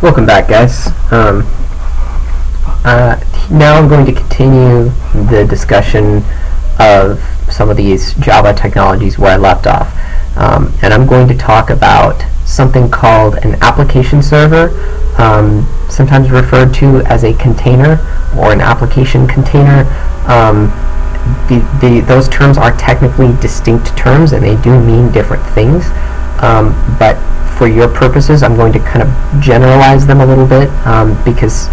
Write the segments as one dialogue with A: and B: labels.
A: Welcome back, guys. Now I'm going to continue the discussion of some of these Java technologies where I left off. And I'm going to talk about something called an application server, sometimes referred to as a container or an application container. Those terms are technically distinct terms and they do mean different things, but for your purposes I'm going to kind of generalize them a little bit, because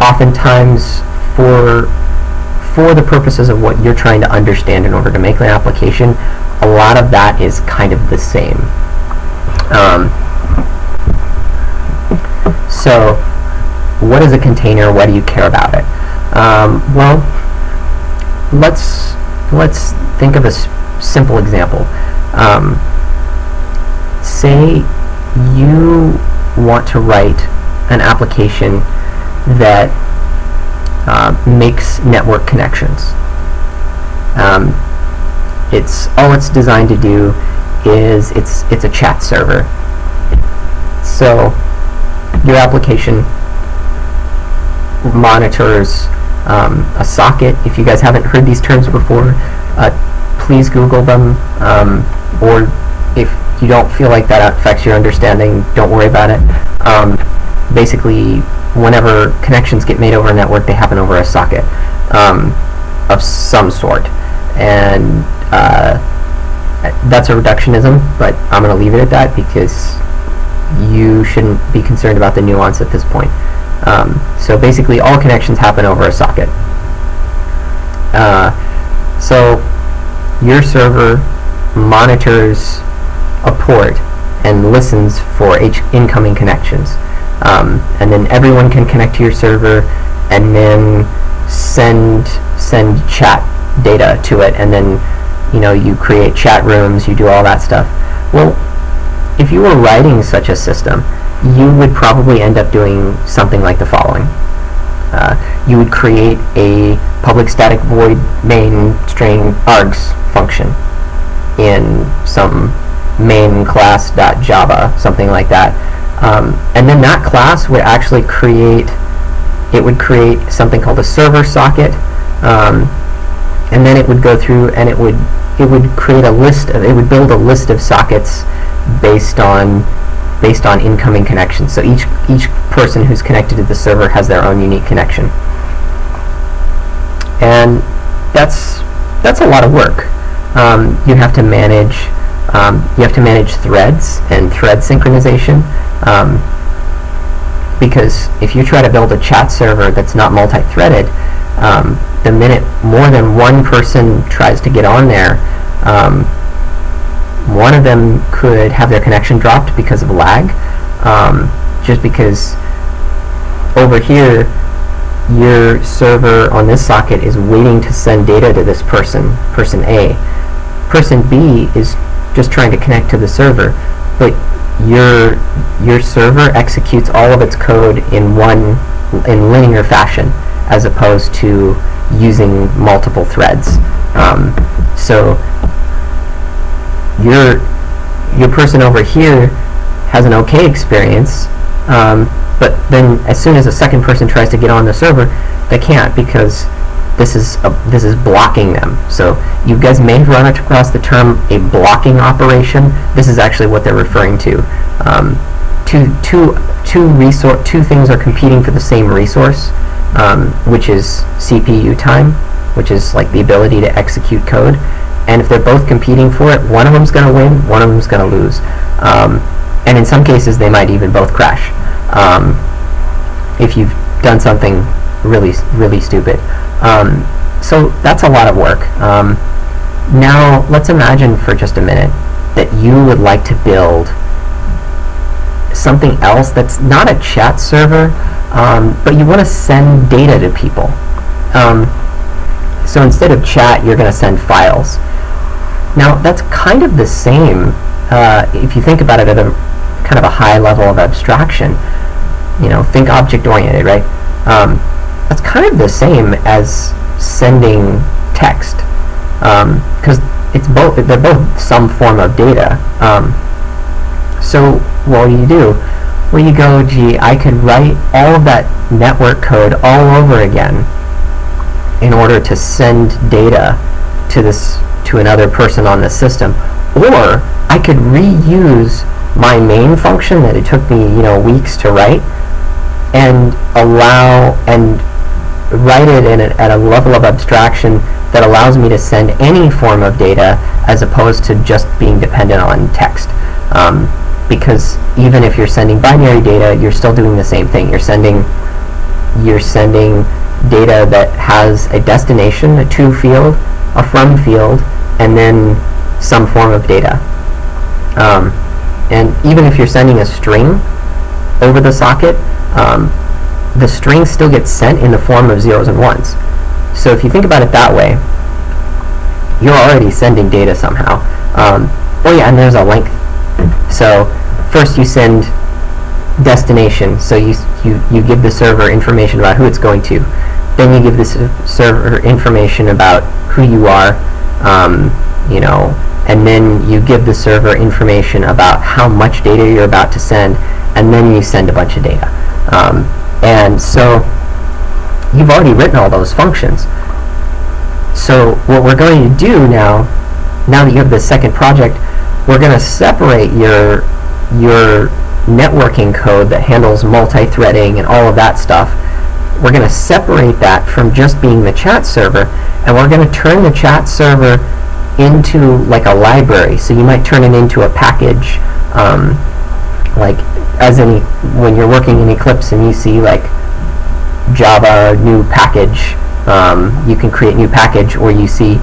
A: oftentimes for the purposes of what you're trying to understand in order to make an application, a lot of that is kind of the same. So what is a container? Why do you care about it? Well, let's think of a simple example. Say you want to write an application that makes network connections. It's designed to do is it's a chat server. So your application monitors a socket. If you guys haven't heard these terms before, please Google them, or if you don't feel like that affects your understanding, don't worry about it. Basically, whenever connections get made over a network, they happen over a socket of some sort. And that's a reductionism, but I'm going to leave it at that because you shouldn't be concerned about the nuance at this point. So basically, all connections happen over a socket. So your server monitors a port and listens for incoming connections, and then everyone can connect to your server and then send chat data to it, and then you create chat rooms, you do all that stuff. Well, if you were writing such a system, you would probably end up doing something like the following. You would create a public static void main string args function in some main class.java, something like that. And then that class would actually create something called a server socket, and then it would go through and it would create it would build a list of sockets based on incoming connections. So each person who's connected to the server has their own unique connection, and that's a lot of work. You have to manage threads and thread synchronization, because if you try to build a chat server that's not multi-threaded, the minute more than one person tries to get on there, one of them could have their connection dropped because of lag, just because over here your server on this socket is waiting to send data to this person A. Person B is just trying to connect to the server, but your server executes all of its code in linear fashion as opposed to using multiple threads. So your person over here has an okay experience, but then as soon as a second person tries to get on the server, they can't, because this is blocking them. So you guys may have run across the term a blocking operation. This is actually what they're referring to. Two things are competing for the same resource, which is CPU time, which is like the ability to execute code. And if they're both competing for it, one of them's going to win, one of them's going to lose. And in some cases, they might even both crash if you've done something really, really stupid. So that's a lot of work. Now, let's imagine for just a minute that you would like to build something else that's not a chat server, but you want to send data to people. So instead of chat, you're going to send files. Now, that's kind of the same, if you think about it at a kind of a high level of abstraction. Think object-oriented, right? That's kind of the same as sending text, because they're both some form of data. So what do? where you go, gee, I could write all of that network code all over again in order to send data to another person on the system, or I could reuse my main function that it took me weeks to write and write it at a level of abstraction that allows me to send any form of data as opposed to just being dependent on text. Because even if you're sending binary data, you're still doing the same thing. You're sending data that has a destination, a to field, a from field, and then some form of data. And even if you're sending a string over the socket, the string still gets sent in the form of zeros and ones. So if you think about it that way, you're already sending data somehow. Oh yeah, and there's a length. So first you send destination, so you give the server information about who it's going to. Then you give the server information about who you are, and then you give the server information about how much data you're about to send, and then you send a bunch of data. And so you've already written all those functions. So what we're going to do now that you have the second project, we're going to separate your networking code that handles multi-threading and all of that stuff. We're going to separate that from just being the chat server, and we're going to turn the chat server into like a library. So you might turn it into a package, when you're working in Eclipse and you see like Java new package, you can create new package, or you see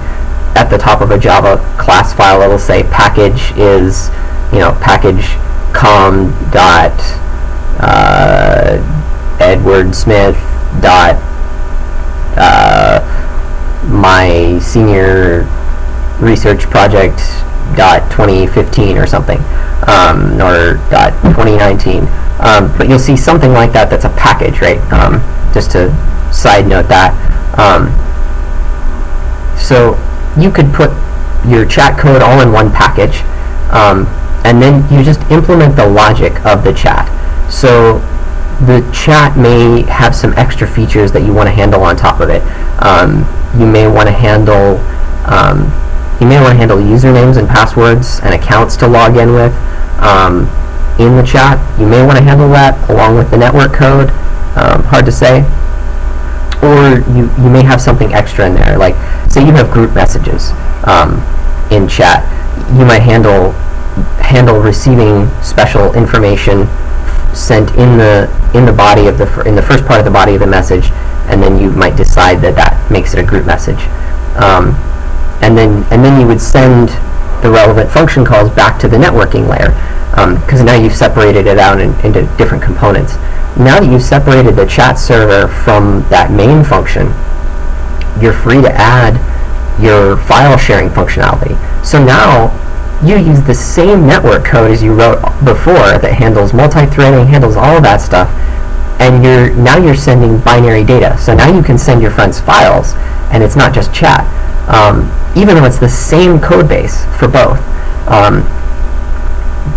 A: at the top of a Java class file it'll say package is package com dot Edward Smith dot my senior research project dot 2015 or something, or dot 2019. But you'll see something like that that's a package, right? Just to side note that. So you could put your chat code all in one package, and then you just implement the logic of the chat. So the chat may have some extra features that you want to handle on top of it. You may want to handle usernames and passwords and accounts to log in with in the chat. You may want to handle that along with the network code. Hard to say. Or you may have something extra in there, like say you have group messages in chat. You might handle receiving special information sent in the body of in the first part of the body of the message, and then you might decide that makes it a group message. And then you would send the relevant function calls back to the networking layer, because now you've separated it out into different components. Now that you've separated the chat server from that main function, you're free to add your file sharing functionality. So now you use the same network code as you wrote before that handles multi-threading, handles all of that stuff, and now you're sending binary data. So now you can send your friends files, and it's not just chat, even though it's the same code base for both.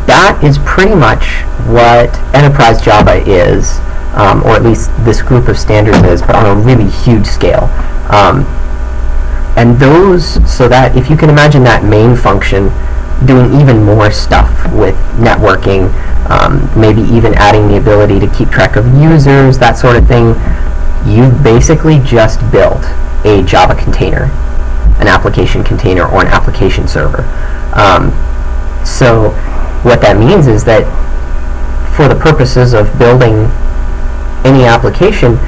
A: That is pretty much what Enterprise Java is, or at least this group of standards is, but on a really huge scale. And so that if you can imagine that main function doing even more stuff with networking, maybe even adding the ability to keep track of users, that sort of thing, you've basically just built a Java container, an application container, or an application server. So what that means is that for the purposes of building any application,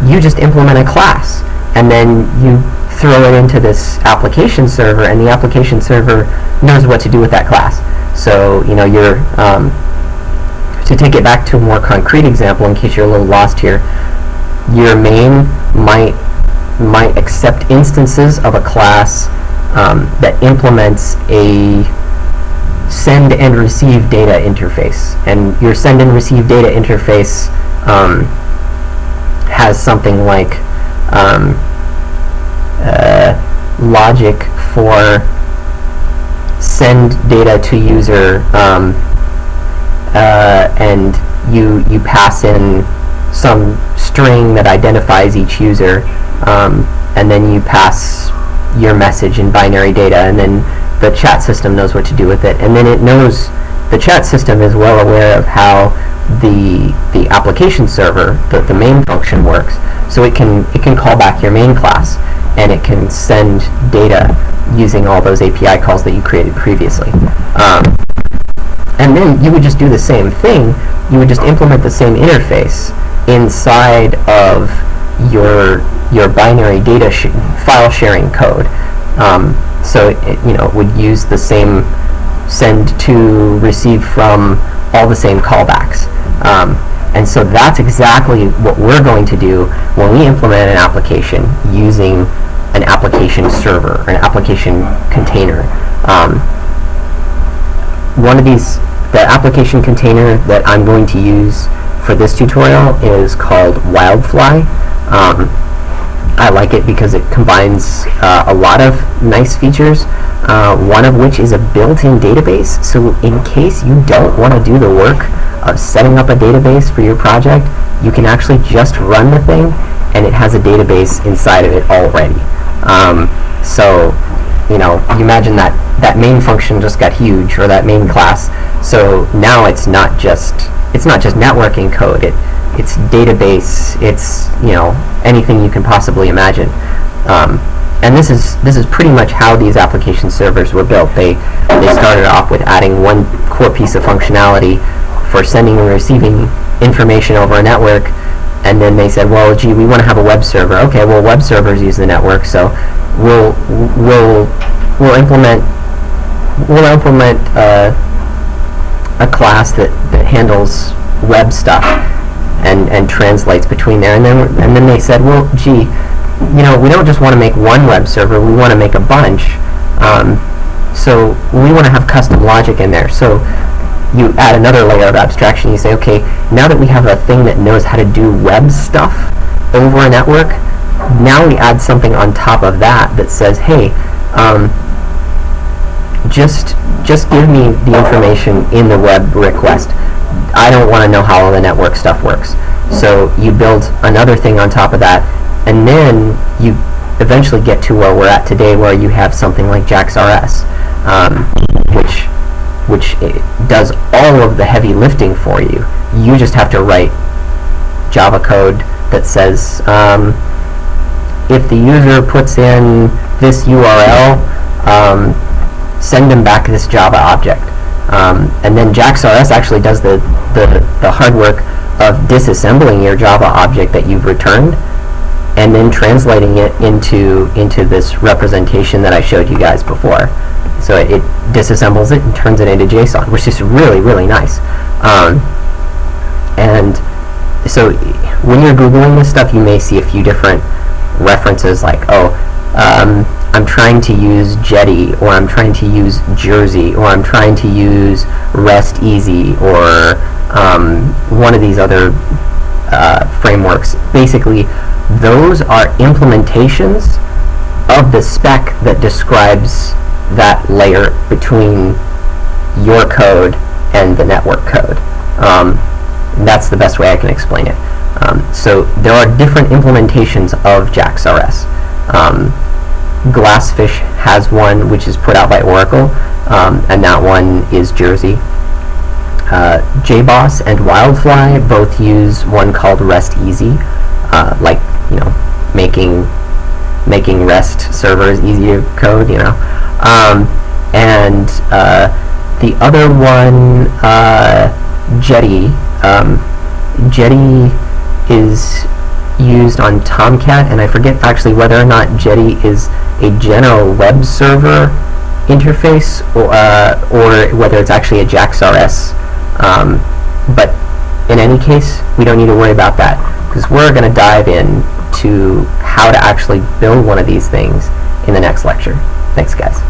A: you just implement a class, and then you throw it into this application server, and the application server knows what to do with that class. So you're to take it back to a more concrete example, in case you're a little lost here, your main might accept instances of a class that implements a send and receive data interface, and your send and receive data interface has something like logic for send data to user and you pass in some string that identifies each user, and then you pass your message in binary data, and then the chat system knows what to do with it, and then the chat system is well aware of how the application server, the main function, works, so it can call back your main class, and it can send data using all those API calls that you created previously. And then you would just do the same thing. You would just implement the same interface inside of your binary data file sharing code. So it would use the same send to, receive from, all the same callbacks. And so that's exactly what we're going to do when we implement an application using an application server, or an application container. The application container that I'm going to use for this tutorial is called Wildfly. I like it because it combines a lot of nice features, one of which is a built-in database. So in case you don't want to do the work of setting up a database for your project, you can actually just run the thing, and it has a database inside of it already. So you imagine that main function just got huge, or that main class. So now it's not just networking code. It's database. It's anything you can possibly imagine. And this is pretty much how these application servers were built. They started off with adding one core piece of functionality for sending and receiving information over a network, and then they said, well, gee, we want to have a web server. Okay, well, web servers use the network, so we'll implement a class that handles web stuff and translates between there. And then they said, well, gee, we don't just want to make one web server, we want to make a bunch. So we want to have custom logic in there. So you add another layer of abstraction. You say, okay, now that we have a thing that knows how to do web stuff over a network, now we add something on top of that says, hey, just give me the information in the web request. I don't want to know how all the network stuff works. So you build another thing on top of that, and then you eventually get to where we're at today, where you have something like JAX-RS, which does all of the heavy lifting for you. You just have to write Java code that says, if the user puts in this URL, send them back this Java object. And then JAX-RS actually does the hard work of disassembling your Java object that you've returned, and then translating it into this representation that I showed you guys before. So it disassembles it and turns it into JSON, which is really, really nice. And so when you're Googling this stuff, you may see a few different references, like, I'm trying to use Jetty, or I'm trying to use Jersey, or I'm trying to use Rest Easy, or one of these other frameworks. Basically, those are implementations of the spec that describes that layer between your code and the network code. That's the best way I can explain it. So there are different implementations of JAX-RS. Glassfish has one, which is put out by Oracle, and that one is Jersey. JBoss and Wildfly both use one called Rest Easy, like making REST servers easy to code, and the other one, Jetty. Jetty is used on Tomcat, and I forget actually whether or not Jetty is a general web server interface, or whether it's actually a JAX-RS. But in any case, we don't need to worry about that, because we're going to dive into how to actually build one of these things in the next lecture. Thanks, guys.